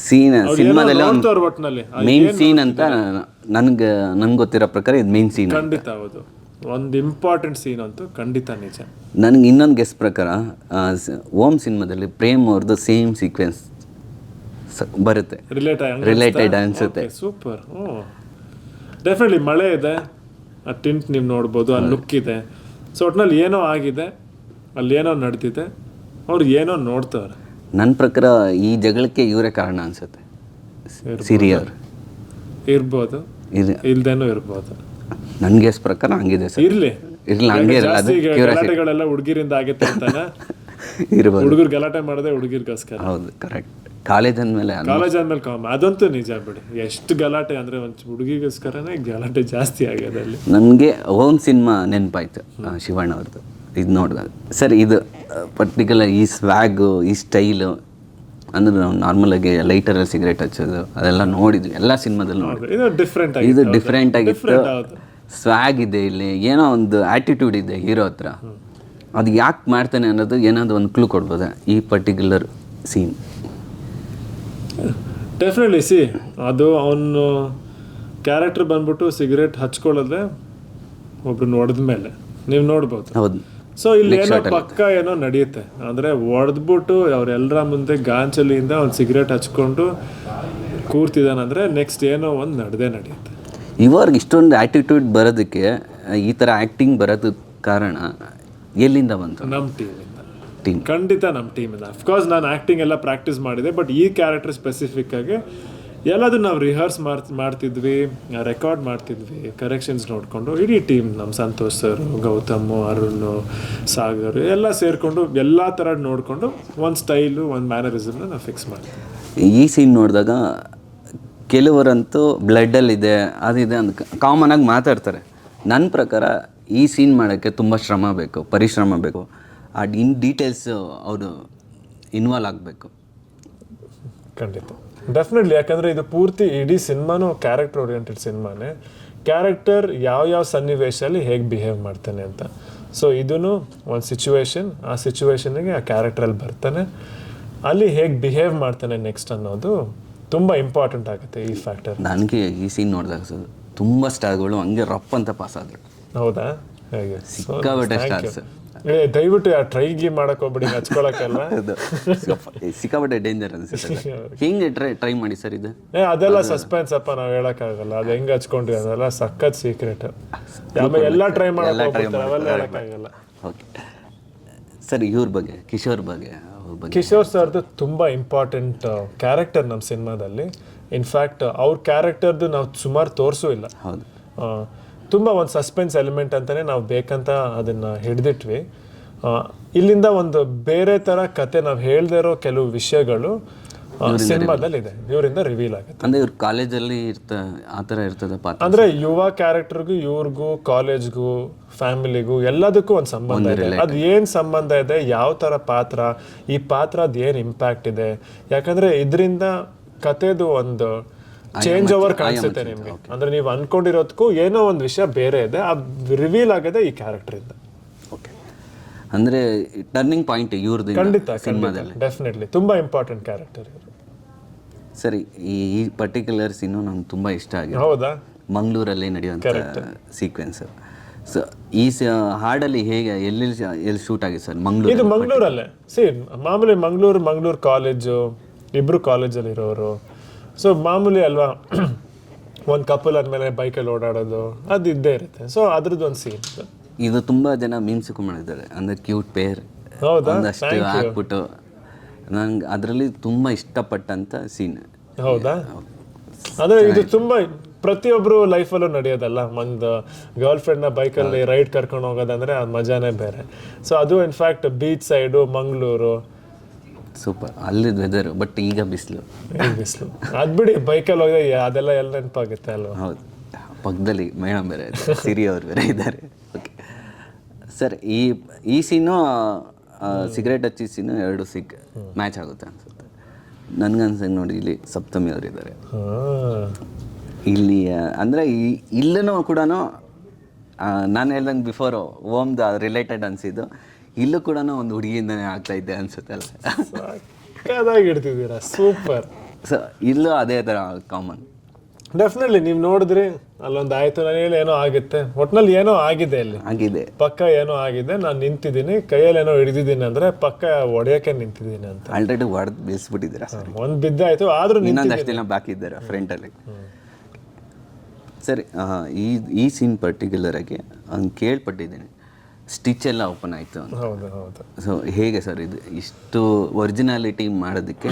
ಸೀನ್ ಸಿನಿಮಾದಲ್ಲಿ ಮೇನ್ ಸೀನ್ ಅಂತ ನನ್ಗೆ ಗೊತ್ತಿರೋ ಪ್ರಕಾರ ಇದು ಮೇನ್ ಸೀನ್. ಖಂಡಿತ ಹೌದು, ಒಂದು ಇಂಪಾರ್ಟೆಂಟ್ ಸೀನ್ ಅಂತೂ ಖಂಡಿತ ನಿಜ. ನನಗೆ ಇನ್ನೊಂದು ಗೆಸ್ ಪ್ರಕಾರ ಓಮ್ ಸಿನಿಮಾದಲ್ಲಿ ಪ್ರೇಮ್ ಅವ್ರದ್ದು ಸೇಮ್ ಸೀಕ್ವೆನ್ಸ್ ಬರುತ್ತೆ, ರಿಲೇಟೆಡ್ ಅನ್ಸುತ್ತೆ. ಸೂಪರ್. ಡೆಫಿನೆಟ್ಲಿ ಮಳೆ ಇದೆ, ಆ ಟಿಂಟ್ ನೀವು ನೋಡ್ಬೋದು, ಆ ಲುಕ್ ಇದೆ. ಸೊ ಒಟ್ನಲ್ಲಿ ಏನೋ ಆಗಿದೆ, ಅಲ್ಲಿ ಏನೋ ನಡೆದಿದೆ, ಅವ್ರು ಏನೋ ನೋಡ್ತಾರೆ. ನನ್ನ ಪ್ರಕಾರ ಈ ಜಗಳಕ್ಕೆ ಇವರೇ ಕಾರಣ ಅನ್ಸುತ್ತೆ. ಸಿರಿಯರ್ ಇರ್ಬೋದು, ಇದು ಇಲ್ದೇನೂ ಇರ್ಬೋದು. ನನಗೆ ಪ್ರಕಾರ ಹಂಗಿದೆ ಸರ್. ಇರ್ಲಿ ಇರಲಿ, ಹಂಗೆ ಇರಲ್ಲ, ಅದು ಜಾಸ್ತಿ ಗಲಾಟೆಗಳೆಲ್ಲ ಹುಡುಗಿರಿಂದ ಆಗುತ್ತೆ ಅಂತಾನ. ಇರ್ಬೋದು. ಹುಡುಗರು ಗಲಾಟೆ ಮಾಡದೆ ಹುಡುಗಿರ್ಗೋಸ್ಕರ. ಹೌದು, ಕರೆಕ್ಟ್. ಕಾಲೇಜ್ ಅಂದಮೇಲೆ ಕಾಲೇಜ್ ಆದ್ಮೇಲೆ ಅದಂತೂ ನಿಜ ಬಿಡಿ. ಎಷ್ಟು ಗಲಾಟೆ ಅಂದ್ರೆ ಒಂದು ಹುಡುಗಿಗೋಸ್ಕರನೇ ಗಲಾಟೆ ಜಾಸ್ತಿ ಆಗಿದೆ ಅಲ್ಲಿ. ನನಗೆ ಓಮ್ ಸಿನಿಮಾ ನೆನಪಾಯ್ತು ಶಿವಣ್ಣ ಅವ್ರದ್ದು ಇದು ನೋಡಿದಾಗ. ಸರ್, ಇದು ಪರ್ಟಿಕ್ಯುಲರ್ ಈ ಸ್ವ್ಯಾಗು, ಈ ಸ್ಟೈಲು, ಅಂದ್ರೆ ನಾವು ನಾರ್ಮಲಾಗಿ ಲೈಟರಲ್ಲಿ ಸಿಗರೇಟ್ ಹಚ್ಚೋದು ಅದೆಲ್ಲ ನೋಡಿದ್ವಿ ಎಲ್ಲ ಸಿನಿಮಾದಲ್ಲಿ ನೋಡಿದ್ವಿ. ಇದು ಡಿಫ್ರೆಂಟ್ ಇದು ಡಿಫ್ರೆಂಟ್ ಆಗಿತ್ತು. ಸ್ವ್ಯಾಗ್ ಇದೆ, ಇಲ್ಲಿ ಏನೋ ಒಂದು ಆ್ಯಟಿಟ್ಯೂಡ್ ಇದೆ ಹೀರೋ ಹತ್ರ. ಅದು ಯಾಕೆ ಮಾಡ್ತಾನೆ ಅನ್ನೋದು ಏನಾದರೂ ಒಂದು ಕ್ಲೂ ಕೊಡ್ಬೋದಾ ಈ ಪರ್ಟಿಕ್ಯುಲರ್ ಸೀನ್? ಡೆಫಿನೆಟ್ಲಿ ಸಿ, ಅದು ಅವನು ಕ್ಯಾರೆಕ್ಟರ್ ಬಂದ್ಬಿಟ್ಟು ಸಿಗರೇಟ್ ಹಚ್ಕೊಳ್ಳೋದೆ ಒಬ್ರು ನೋಡಿದ ಮೇಲೆ ನೀವು ನೋಡ್ಬೋದು. ಹೌದು. ಸೊ ಇಲ್ಲಿ ಏನೋ ಪಕ್ಕ ಏನೋ ನಡೆಯುತ್ತೆ ಅಂದ್ರೆ ಹೊಡೆದ್ಬಿಟ್ಟು ಅವ್ರೆಲ್ಲರ ಮುಂದೆ ಗಾಂಚಲಿಯಿಂದ ಒಂದು ಸಿಗರೇಟ್ ಹಚ್ಕೊಂಡು ಕೂರ್ತಿದ್ದಾನಂದ್ರೆ ನೆಕ್ಸ್ಟ್ ಏನೋ ಒಂದು ನಡೆಯುತ್ತೆ. ಇವಾಗ ಇಷ್ಟೊಂದು ಆ್ಯಟಿಟ್ಯೂಡ್ ಬರೋದಕ್ಕೆ, ಈ ಥರ ಆ್ಯಕ್ಟಿಂಗ್ ಬರೋದಕ್ಕೆ ಕಾರಣ ಎಲ್ಲಿಂದ ಬಂತು? ನಮ್ಮ ಟೀಮ್, ಖಂಡಿತ ನಮ್ಮ ಟೀಮಿಂದ. ಅಫ್ಕೋರ್ಸ್ ನಾನು ಆ್ಯಕ್ಟಿಂಗ್ ಎಲ್ಲ ಪ್ರಾಕ್ಟೀಸ್ ಮಾಡಿದೆ, ಬಟ್ ಈ ಕ್ಯಾರೆಕ್ಟರ್ ಸ್ಪೆಸಿಫಿಕ್ ಆಗಿ ಎಲ್ಲದೂ ನಾವು ರಿಹರ್ಸ್ ಮಾಡ್ತಿದ್ವಿ, ರೆಕಾರ್ಡ್ ಮಾಡ್ತಿದ್ವಿ, ಕರೆಕ್ಷನ್ಸ್ ನೋಡಿಕೊಂಡು ಇಡೀ ಟೀಮ್, ನಮ್ಮ ಸಂತೋಷ್ ಸರ್, ಗೌತಮ್, ಅರುಣ್, ಸಾಗರ್ ಎಲ್ಲ ಸೇರಿಕೊಂಡು ಎಲ್ಲ ಥರ ನೋಡಿಕೊಂಡು ಒಂದು ಸ್ಟೈಲು, ಒಂದು ಮ್ಯಾನರಿಸಮ್ನ ನಾವು ಫಿಕ್ಸ್ ಮಾಡ್ತೀವಿ. ಈ ಸೀನ್ ನೋಡಿದಾಗ ಕೆಲವರಂತೂ ಬ್ಲಡ್ಡಲ್ಲಿದೆ, ಅದಿದೆ ಅಂತ ಕಾಮನ್ ಆಗಿ ಮಾತಾಡ್ತಾರೆ. ನನ್ನ ಪ್ರಕಾರ ಈ ಸೀನ್ ಮಾಡೋಕ್ಕೆ ತುಂಬ ಶ್ರಮ ಬೇಕು, ಪರಿಶ್ರಮ ಬೇಕು. ಇನ್ ಡೀಟೇಲ್ಸ್ ಅವರು ಇನ್ವಾಲ್ವ್ ಆಗಬೇಕು. ಖಂಡಿತ, ಡೆಫಿನೆಟ್ಲಿ. ಯಾಕಂದರೆ ಇದು ಪೂರ್ತಿ ಇಡೀ ಸಿನಿಮಾನು ಕ್ಯಾರೆಕ್ಟರ್ ಓರಿಯೆಂಟೆಡ್ ಸಿನಿಮಾನೇ. ಕ್ಯಾರೆಕ್ಟರ್ ಯಾವ ಸನ್ನಿವೇಶಲ್ಲಿ ಹೇಗೆ ಬಿಹೇವ್ ಮಾಡ್ತಾನೆ ಅಂತ. ಸೊ ಇದೂ ಒಂದು ಸಿಚುವೇಶನ್, ಆ ಸಿಚುವೇಶನ್ಗೆ ಆ ಕ್ಯಾರೆಕ್ಟ್ರಲ್ಲಿ ಬರ್ತಾನೆ, ಅಲ್ಲಿ ಹೇಗೆ ಬಿಹೇವ್ ಮಾಡ್ತಾನೆ ನೆಕ್ಸ್ಟ್ ಅನ್ನೋದು ತುಂಬ ಇಂಪಾರ್ಟೆಂಟ್ ಆಗುತ್ತೆ ಈ ಫ್ಯಾಕ್ಟರ್. ನನಗೆ ಈ ಸೀನ್ ನೋಡಿದಾಗ ಸರ್ ತುಂಬ ಸ್ಟಾರ್ಗಳು ಹಂಗೆ ರಪ್ ಅಂತ ಪಾಸ್ ಆದರು. ಹೌದಾ? ಹೇಗೆ ಸಿಕ್ಕಾಬಟ್ಟೆ ಸ್ಟಾರ್ಸ್. ದಯವಿಟ್ಟು ಆ ಟ್ರೈಗೆ ಮಾಡಕ್ ಹೋಗ್ಬಿಡಿ, ಹಚ್ಕೊಳಕ್ಕೆಲ್ಲ ಸಿಕ್ಕಾಬಟ್ಟೆ ಡೇಂಜರ್ ಅನ್ಸುತ್ತೆ. ಹಿಂಗೆ ಟ್ರೈ ಮಾಡಿ ಸರ್ ಇದು. ಅದೆಲ್ಲ ಸಸ್ಪೆನ್ಸ್ ಅಪ್ಪ, ನಾವು ಹೇಳಕ್ಕಾಗಲ್ಲ ಅದು ಹೆಂಗ್ ಹಚ್ಕೊಂಡ್ರಿ, ಅದೆಲ್ಲ ಸಖತ್ ಸೀಕ್ರೆಟ್. ಆಮೇಲೆ ಎಲ್ಲ ಟ್ರೈ ಮಾಡಕ್ ಅವೆಲ್ಲ ಹೇಳಕ್ಕಾಗಲ್ಲ. ಓಕೆ ಸರ್, ಇವ್ರ ಬಗ್ಗೆ, ಕಿಶೋರ್ ಬಗ್ಗೆ. ಕಿಶೋರ್ ಸರ್ದು ತುಂಬಾ ಇಂಪಾರ್ಟೆಂಟ್ ಕ್ಯಾರೆಕ್ಟರ್ ನಮ್ಮ ಸಿನಿಮಾದಲ್ಲಿ. ಇನ್ಫ್ಯಾಕ್ಟ್ ಅವ್ರ ಕ್ಯಾರೆಕ್ಟರ್ದು ನಾವು ಸುಮಾರು ತೋರಿಸೂ ಇಲ್ಲ. ಹೌದು. ತುಂಬ ಒಂದು ಸಸ್ಪೆನ್ಸ್ ಎಲಿಮೆಂಟ್ ಅಂತಲೇ ನಾವು ಬೇಕಂತ ಅದನ್ನು ಹಿಡಿದಿಟ್ವಿ. ಇಲ್ಲಿಂದ ಒಂದು ಬೇರೆ ಥರ ಕತೆ, ನಾವು ಹೇಳ್ದೇ ಇರೋ ಕೆಲವು ವಿಷಯಗಳು ಸಿನಿಮಾದಲ್ಲಿ ಇದೆ, ಇವರಿಂದ ರಿವೀಲ್ ಆಗುತ್ತೆ. ಅಂದರೆ ಇವ್ರು ಕಾಲೇಜಲ್ಲಿ ಆ ಥರ ಇರ್ತದೆ ಪಾತ್ರ. ಅಂದರೆ ಯುವ ಕ್ಯಾರೆಕ್ಟರ್ಗೂ, ಇವ್ರಿಗೂ, ಕಾಲೇಜ್ಗೂ, ಫ್ಯಾಮಿಲಿಗೂ ಎಲ್ಲದಕ್ಕೂ ಒಂದು ಸಂಬಂಧ ಇದೆ. ಅದು ಏನು ಸಂಬಂಧ ಇದೆ, ಯಾವ ಥರ ಪಾತ್ರ, ಈ ಪಾತ್ರ ಅದು ಏನು ಇಂಪ್ಯಾಕ್ಟ್ ಇದೆ. ಯಾಕಂದರೆ ಇದರಿಂದ ಕತೆದು ಒಂದು ಚೇಂಜ್ ಓವರ್ ಕಾಣಿಸುತ್ತೆ ನಿಮಗೆ. ಅಂದ್ರೆ ನೀವು ಅನ್ಕೊಂಡಿರೋದಕ್ಕೂ ಏನೋ ಒಂದು ವಿಷಯ ಬೇರೆ ಇದೆ, ಅದು ರಿವೀಲ್ ಆಗಿದೆ ಈ ಕ್ಯಾರೆಕ್ಟರ್ ಇಂದ. ಓಕೆ, ಅಂದ್ರೆ ಟರ್ನಿಂಗ್ ಪಾಯಿಂಟ್ ಇವ್ರದ್ದು ಖಂಡಿತ ಸಿನಿಮಾದಲ್ಲಿ. ಡೆಫಿನೆಟ್ಲಿ ತುಂಬಾ ಇಂಪಾರ್ಟೆಂಟ್ ಕ್ಯಾರೆಕ್ಟರ್ ಇವರು. ಸರಿ, ಈ ಪರ್ಟಿಕ್ಯುಲರ್ ಸೀನು ನಂಗೆ ತುಂಬಾ ಇಷ್ಟ ಆಗಿದೆ. ಹೌದಾ? ಮಂಗಳೂರಲ್ಲಿ ನಡೆಯುವಂಥ ಸೀಕ್ವೆನ್ಸ್. ಸೊ ಈ ಹಾಡಲ್ಲಿ ಹೇಗೆ ಎಲ್ಲಿ ಶೂಟ್ ಆಗಿದೆ ಸರ್? ಇದು ಮಂಗಳೂರಲ್ಲೇ. ಮಾಮೂಲಿ ಮಂಗಳೂರು ಕಾಲೇಜು, ಇಬ್ರು ಕಾಲೇಜಲ್ಲಿ ಇರೋರು. ಸೊ ಮಾಮೂಲಿ ಅಲ್ವಾ, ಒಂದು ಕಪಲ್ ಅಂದಮೇಲೆ ಬೈಕಲ್ಲಿ ಓಡಾಡೋದು ಅದು ಇದ್ದೇ ಇರುತ್ತೆ. ಸೊ ಅದ್ರದ್ದು ಒಂದು ಸೀನ್ ಇದು ತುಂಬಾ ಜನ ಮೀಮ್ಸ್ ಮಾಡಿದ್ದಾರೆ, ಅಂದ್ರೆ ಕ್ಯೂಟ್ ಪೇರ್. ಹೌದಾ? ಒಂದಷ್ಟು ಹಾಕ್ಬಿಟ್ಟು ನಂಗೆ ಅದರಲ್ಲಿ ತುಂಬಾ ಇಷ್ಟಪಟ್ಟಂತ ಸೀನ್. ಹೌದಾ? ಅಂದ್ರೆ ಇದು ತುಂಬಾ ಪ್ರತಿಯೊಬ್ರು ಲೈಫಲ್ಲೂ ನಡೆಯೋದಲ್ಲ. ಒಂದು ಗರ್ಲ್ ಫ್ರೆಂಡ್ನ ಬೈಕಲ್ಲಿ ರೈಡ್ ಕರ್ಕೊಂಡು ಹೋಗೋದಂದ್ರೆ ಅದು ಮಜಾನೇ ಬೇರೆ. ಸೊ ಅದು in fact beach side Mangaluru super. ಅಲ್ಲಿದ್ದು ವೆದರ್, ಬಟ್ ಈಗ ಬಿಸಿಲು. ಅದು ಬಿಡಿ, ಬೈಕಲ್ಲಿ ಹೋಗಿದೆ ಅದೆಲ್ಲ ಎಲ್ಲ ನೆನಪಾಗುತ್ತೆ ಅಲ್ವಾ? ಹೌದು. ಪಕ್ಕದಲ್ಲಿ ಮೇಡಮ್ ಬೇರೆ ಇದ್ದಾರೆ, ಸಿರಿ ಅವ್ರು ಬೇರೆ ಇದ್ದಾರೆ. ಓಕೆ ಸರ್, ಈ ಸೀನು ಸಿಗರೇಟ್ ಹಚ್ಚಿ ಸೀನು ಎರಡು ಮ್ಯಾಚ್ ಆಗುತ್ತೆ ಅನ್ಸುತ್ತೆ ನನಗನ್ಸಂಗೆ. ನೋಡಿ, ಇಲ್ಲಿ ಸಪ್ತಮಿ ಅವರು ಇದ್ದಾರೆ. ಇಲ್ಲಿ ಅಂದರೆ ಇಲ್ಲೂ ಕೂಡ ನಾನು ಹೇಳ್ದಂಗೆ ಬಿಫೋರು ಓಮ್ದು ರಿಲೇಟೆಡ್ ಅನಿಸಿದ್ದು, ಇಲ್ಲೂ ಕೂಡ ಒಂದು ಹುಡುಗಿಯಿಂದನೇ ಆಗ್ತಾ ಇದ್ದೆ ಅನ್ಸುತ್ತಲ್ಲ. ಇಡ್ತಿದ್ದೀರಾ, ಸೂಪರ್. ಸೊ ಇಲ್ಲೂ ಅದೇ ಥರ ಕಾಮನ್. ಡೆಫಿನೆಟ್ಲಿ ನೀವು ನೋಡಿದ್ರಿ, ಅಲ್ಲೊಂದು ಆಯ್ತು, ನಾನು ಹೇಳಿ ಏನೋ ಆಗುತ್ತೆ, ಒಟ್ನಲ್ಲಿ ಏನೋ ಆಗಿದೆ, ಅಲ್ಲಿ ಆಗಿದೆ, ಪಕ್ಕ ಏನೋ ಆಗಿದೆ. ನಾನು ನಿಂತಿದ್ದೀನಿ, ಕೈಯಲ್ಲಿ ಏನೋ ಹಿಡಿದಿದ್ದೀನಿ ಅಂದ್ರೆ ಪಕ್ಕ ಹೊಡೆಯೋಕೆ ನಿಂತಿದ್ದೀನಿ ಅಂತ. ಆಲ್ರೆಡಿ ಹೊಡೆದು ಬೀಳ್ಸ್ಬಿಟ್ಟಿದ್ದೀರಾ ಸರ್? ಒಂದು ಬಿದ್ದಾಯ್ತು, ಆದ್ರೂ ಇನ್ನೊಂದಷ್ಟು ದಿನ ಬಾಕಿ ಇದ್ದಾರೆ ಫ್ರಂಟಲ್ಲಿ. ಸರಿ, ಈ ಸೀನ್ ಪರ್ಟಿಕ್ಯುಲರ್ ಆಗಿ ಹಂಗೆ ಕೇಳ್ಪಟ್ಟಿದ್ದೀನಿ, ಸ್ಟಿಚ್ ಎಲ್ಲ ಓಪನ್ ಆಯಿತು ಅಂತ. ಹೌದು ಹೌದು. ಸೊ ಹೇಗೆ ಸರ್ ಇದು ಇಷ್ಟು ಒರಿಜಿನಾಲಿಟಿ ಮಾಡೋದಕ್ಕೆ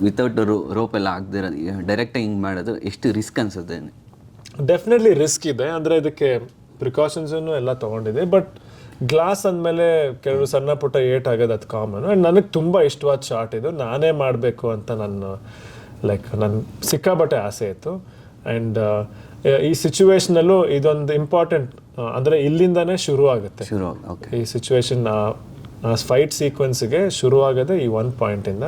ವಿತೌಟ್ ರೋಪ್ ಎಲ್ಲ ಆಗದಿರೋದು ಡೈರೆಕ್ಟಾಗಿ ಹಿಂಗೆ ಮಾಡೋದು ಎಷ್ಟು ರಿಸ್ಕ್ ಅನ್ಸುತ್ತೆ? ಡೆಫಿನೆಟ್ಲಿ ರಿಸ್ಕ್ ಇದೆ, ಅಂದರೆ ಇದಕ್ಕೆ ಪ್ರಿಕಾಷನ್ಸನ್ನು ಎಲ್ಲ ತೊಗೊಂಡಿದೆ. ಬಟ್ ಗ್ಲಾಸ್ ಅಂದಮೇಲೆ ಕೆಲವು ಸಣ್ಣ ಪುಟ್ಟ ಏಟ್ ಆಗೋದು ಅದು ಕಾಮನ್. ಆ್ಯಂಡ್ ನನಗೆ ತುಂಬ ಇಷ್ಟವಾದ ಶಾರ್ಟ್ ಇದು, ನಾನೇ ಮಾಡಬೇಕು ಅಂತ ನನ್ನ ಸಿಕ್ಕಾಬಟ್ಟೆ ಆಸೆ ಇತ್ತು. ಆ್ಯಂಡ್ ಈ ಸಿಚುವೇಶನಲ್ಲೂ ಇದೊಂದು ಇಂಪಾರ್ಟೆಂಟ್, ಅಂದರೆ ಇಲ್ಲಿಂದನೇ ಶುರು ಆಗುತ್ತೆ ಈ ಸಿಚುವೇಶನ್. ಫೈಟ್ ಸೀಕ್ವೆನ್ಸ್ಗೆ ಶುರು ಆಗೋದೇ ಈ ಒಂದು ಪಾಯಿಂಟಿಂದ.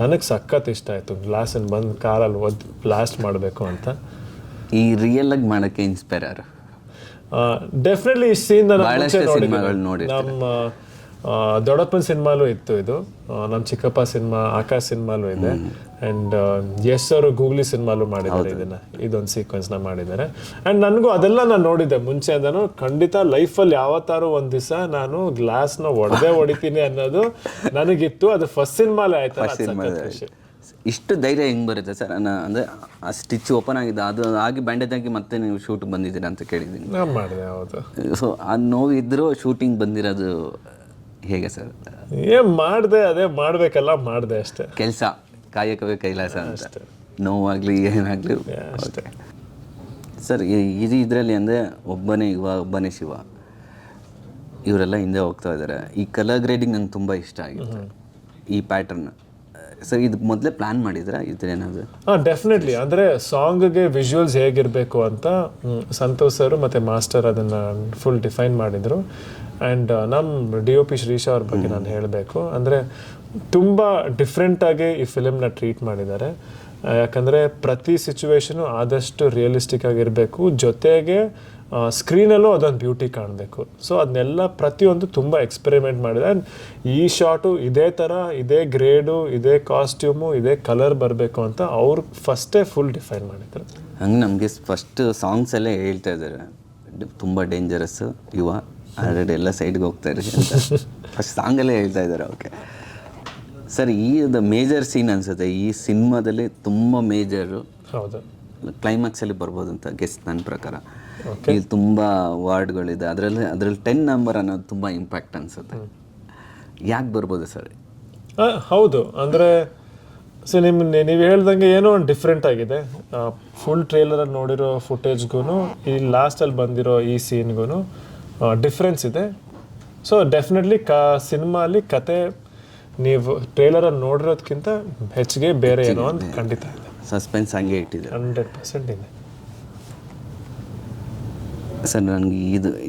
ನನಗೆ ಸಖತ್ ಇಷ್ಟ ಆಯಿತು ಗ್ಲಾಸನ್ನು ಬಂದು ಕಾರಲ್ಲಿ ಬ್ಲಾಸ್ಟ್ ಮಾಡಬೇಕು ಅಂತ. ಈ ರಿಯಲ್ ಆಗಿ ಮಾಡೋಕ್ಕೆ ಇನ್ಸ್ಪೈರ್ ಯಾರು? ಡೆಫಿನೆಟ್ಲಿ ಈ ಸೀನ್ ನಮ್ಮ ದೊಡ್ಡಪ್ಪನ ಸಿನಿಮಾಲು ಇತ್ತು ಇದು, ನಮ್ಮ ಚಿಕ್ಕಪ್ಪ ಸಿನಿಮಾ, ಆಕಾಶ್ ಸಿನಿಮಾಲು ಇದೆ, ಆ್ಯಂಡ್ ಯಶ್ ಅವರು ಗೂಗ್ಲಿ ಸಿನಿಮಾಲು ಮಾಡಿದ್ದಾರೆ ಇದೊಂದು ಸೀಕ್ವೆನ್ಸ್ನ ಮಾಡಿದ್ದಾರೆ. ಆ್ಯಂಡ್ ನನಗೂ ಅದೆಲ್ಲ ನಾನು ನೋಡಿದ್ದೆ ಮುಂಚೆಯಿಂದನೂ. ಖಂಡಿತ ಲೈಫಲ್ಲಿ ಯಾವತ್ತಾರು ಒಂದು ದಿವಸ ನಾನು ಗ್ಲಾಸ್ನ ಹೊಡಿತೀನಿ ಅನ್ನೋದು ನನಗಿತ್ತು. ಅದು ಫಸ್ಟ್ ಸಿನಿಮಾಲೇ ಆಯ್ತು. ಇಷ್ಟು ಧೈರ್ಯ ಹೆಂಗೆ ಬರುತ್ತೆ ಸರ್? ಅಂದರೆ ಆ ಸ್ಟಿಚ್ ಓಪನ್ ಆಗಿದೆ, ಅದು ಆಗಿ ಬ್ಯಾಂಡೇಜ್ ಆಗಿ ಮತ್ತೆ ನೀವು ಶೂಟ್ ಬಂದಿದ್ದೀರಾ ಅಂತ ಕೇಳಿದ್ದೀನಿ. ನಾನು ಮಾಡಿದೆ, ಹೌದು. ಸೊ ಅದು ನೋವಿದ್ದರೂ ಶೂಟಿಂಗ್ ಬಂದಿರೋದು ಹೇಗೆ ಸರ್? ಮಾಡಿದೆ, ಅದೇ ಮಾಡಬೇಕಲ್ಲ, ಮಾಡಿದೆ ಅಷ್ಟೇ. ಕೆಲಸ ಕಾಯಕವೇ ಕೈಲಾಸ ಅಂತ, ನೋವಾಗಲಿ ಏನಾಗಲಿ ಅಷ್ಟೇ ಸರ್. ಇದರಲ್ಲಿ ಅಂದರೆ ಒಬ್ಬನೇ ಶಿವ ಇವರೆಲ್ಲ ಹಿಂದೆ ಹೋಗ್ತಾ ಇದ್ದಾರೆ. ಈ ಕಲರ್ ಗ್ರೇಡಿಂಗ್ ನಂಗೆ ತುಂಬ ಇಷ್ಟ ಆಗಿತ್ತು, ಈ ಪ್ಯಾಟರ್ನ್. ಸರ್ ಇದು ಮೊದಲೇ ಪ್ಲ್ಯಾನ್ ಮಾಡಿದ್ರಾ ಇದೇನಾದ್ರು? ಡೆಫಿನೆಟ್ಲಿ. ಅಂದರೆ ಸಾಂಗ್ಗೆ ವಿಜುವಲ್ಸ್ ಹೇಗಿರಬೇಕು ಅಂತ ಸಂತೋಷ್ ಸರ್ ಮತ್ತು ಮಾಸ್ಟರ್ ಅದನ್ನು ಫುಲ್ ಡಿಫೈನ್ ಮಾಡಿದರು. ಆ್ಯಂಡ್ ನಮ್ಮ DOP ಶ್ರೀಶ ಅವ್ರ ಬಗ್ಗೆ ನಾನು ಹೇಳಬೇಕು. ಅಂದರೆ ತುಂಬ ಡಿಫ್ರೆಂಟಾಗಿ ಈ ಫಿಲಮ್ನ ಟ್ರೀಟ್ ಮಾಡಿದ್ದಾರೆ. ಯಾಕಂದರೆ ಪ್ರತಿ ಸಿಚುವೇಶನು ಆದಷ್ಟು ರಿಯಲಿಸ್ಟಿಕ್ ಆಗಿರಬೇಕು, ಜೊತೆಗೆ ಸ್ಕ್ರೀನಲ್ಲೂ ಅದೊಂದು ಬ್ಯೂಟಿ ಕಾಣಬೇಕು. ಸೊ ಅದನ್ನೆಲ್ಲ ಪ್ರತಿಯೊಂದು ತುಂಬ ಎಕ್ಸ್ಪೆರಿಮೆಂಟ್ ಮಾಡಿದೆ. ಈ ಶಾಟು ಇದೇ ಥರ, ಇದೇ ಗ್ರೇಡು, ಇದೇ ಕಾಸ್ಟ್ಯೂಮು, ಇದೇ ಕಲರ್ ಬರಬೇಕು ಅಂತ ಅವ್ರು ಫಸ್ಟೇ ಫುಲ್ ಡಿಫೈನ್ ಮಾಡಿದ್ರು. ಹಂಗೆ ನಮಗೆ ಫಸ್ಟ್ ಸಾಂಗ್ಸಲ್ಲೇ ಹೇಳ್ತಾ ಇದ್ದಾರೆ ತುಂಬ ಡೇಂಜರಸ್ಸು ಯುವ, ಆಲ್ರೆಡಿ ಎಲ್ಲ ಸೈಡ್ಗೆ ಹೋಗ್ತಾ ಇರಿ ಅಂತ ಫಸ್ಟ್ ಸಾಂಗಲ್ಲೇ ಹೇಳ್ತಾ ಇದ್ದಾರೆ. ಓಕೆ ಸರ್, ಇದು ಮೇಜರ್ ಸೀನ್ ಅನಿಸುತ್ತೆ ಈ ಸಿನಿಮಾದಲ್ಲಿ, ತುಂಬ ಮೇಜರು. ಹೌದು, ಕ್ಲೈಮ್ಯಾಕ್ಸಲ್ಲಿ ಬರ್ಬೋದು ಅಂತ ಗೆಸ್ ನನ್ನ ಪ್ರಕಾರ. ಇಲ್ಲಿ ತುಂಬ ವಾರ್ಡ್ಗಳಿದೆ, ಅದರಲ್ಲಿ 10 ನಂಬರ್ ಅನ್ನೋದು ತುಂಬ ಇಂಪ್ಯಾಕ್ಟ್ ಅನಿಸುತ್ತೆ. ಯಾಕೆ ಬರ್ಬೋದು ಸರ್? ಹೌದು, ಅಂದರೆ ಸೊ ನೀವು ಹೇಳ್ದಂಗೆ ಏನೋ ಒಂದು ಡಿಫ್ರೆಂಟ್ ಆಗಿದೆ. ಫುಲ್ ಟ್ರೇಲರಲ್ಲಿ ನೋಡಿರೋ ಫುಟೇಜ್ಗೂ ಈ ಲಾಸ್ಟಲ್ಲಿ ಬಂದಿರೋ ಈ ಸೀನ್ಗೂ ಡಿಫ್ರೆನ್ಸ್ ಇದೆ. ಸೊ ಡೆಫಿನೆಟ್ಲಿ ಸಿನಿಮಾಲಿ ಕತೆ ನೀವು ಟ್ರೇಲರಲ್ಲಿ ನೋಡಿರೋದಕ್ಕಿಂತ ಹೆಚ್ಚಿಗೆ ಬೇರೆ ಏನೋ ಅಂತ ಖಂಡಿತ ಇದೆ. ಸಸ್ಪೆನ್ಸ್ ಹಂಗೆ ಇಟ್ಟಿದೆ, 100% ಇದೆ. ಸರ್ ನನಗೆ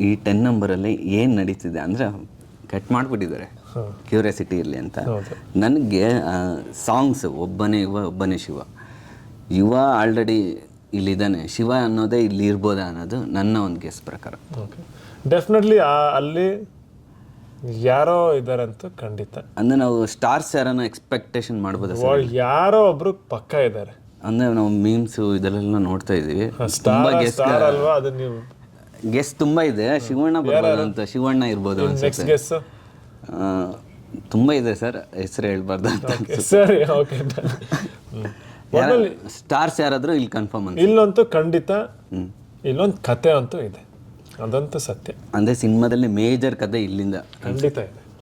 ಈ 10 ನಂಬರಲ್ಲಿ ಏನು ನಡೀತಿದೆ ಅಂದರೆ ಕಟ್ ಮಾಡಿಬಿಟ್ಟಿದ್ದಾರೆ, ಕ್ಯೂರಿಯಾಸಿಟಿ ಇರಲಿ ಅಂತ. ನನಗೆ ಸಾಂಗ್ಸ್ ಒಬ್ಬನೇ ಶಿವ ಆಲ್ರೆಡಿ ಇಲ್ಲಿದ್ದಾನೆ, ಶಿವ ಅನ್ನೋದೇ ಇಲ್ಲಿ ಇರ್ಬೋದಾ ಅನ್ನೋದು ನನ್ನ ಒಂದು ಗೆಸ್ ಪ್ರಕಾರ. ಓಕೆ, ಡೆಫಿನೆಟ್ಲಿ ಅಲ್ಲಿ ಯಾರೋ ಇದ್ದಾರಂತೂ ಖಂಡಿತ. ಅಂದರೆ ನಾವು ಸ್ಟಾರ್ಸ್ ಯಾರನ್ನ ಎಕ್ಸ್ಪೆಕ್ಟೇಷನ್ ಮಾಡ್ಬೋದು ಸರ್? ಯಾರೋ ಒಬ್ರು ಪಕ್ಕ ಇದ್ದಾರೆ. ಅಂದರೆ ನಾವು ಮೀಮ್ಸು ಇದೆಲ್ಲ ನೋಡ್ತಾ ಇದ್ದೀವಿ, ಸ್ಟಾರ್ ಅಲ್ವಾ, ಅದು ನೀವು ಗೆಸ್ ತುಂಬ ಇದೆ. ಶಿವಣ್ಣ ಬರ್ಬೋದು ಅಂತ, ಶಿವಣ್ಣ ಇರ್ಬೋದು ಅನ್ಸುತ್ತೆ. ತುಂಬ ಇದೆ ಸರ್, ಹೆಸರು ಹೇಳ್ಬಾರ್ದು ಅಂತ. ಸರಿ, ಓಕೆ. ಸ್ಟಾರ್ಸ್ ಯಾರಾದರೂ ಇಲ್ಲಿ ಕನ್ಫರ್ಮ್ ಅಂತ? ಇಲ್ಲಂತೂ ಖಂಡಿತ ಇಲ್ಲೊಂದು ಕತೆ ಅಂತೂ ಇದೆ, ಅದಂತೂ ಸತ್ಯ. ಅಂದರೆ ಸಿನಿಮಾದಲ್ಲಿ ಮೇಜರ್ ಕತೆ ಇಲ್ಲಿಂದ ಖಂಡಿತ ಇದೆ.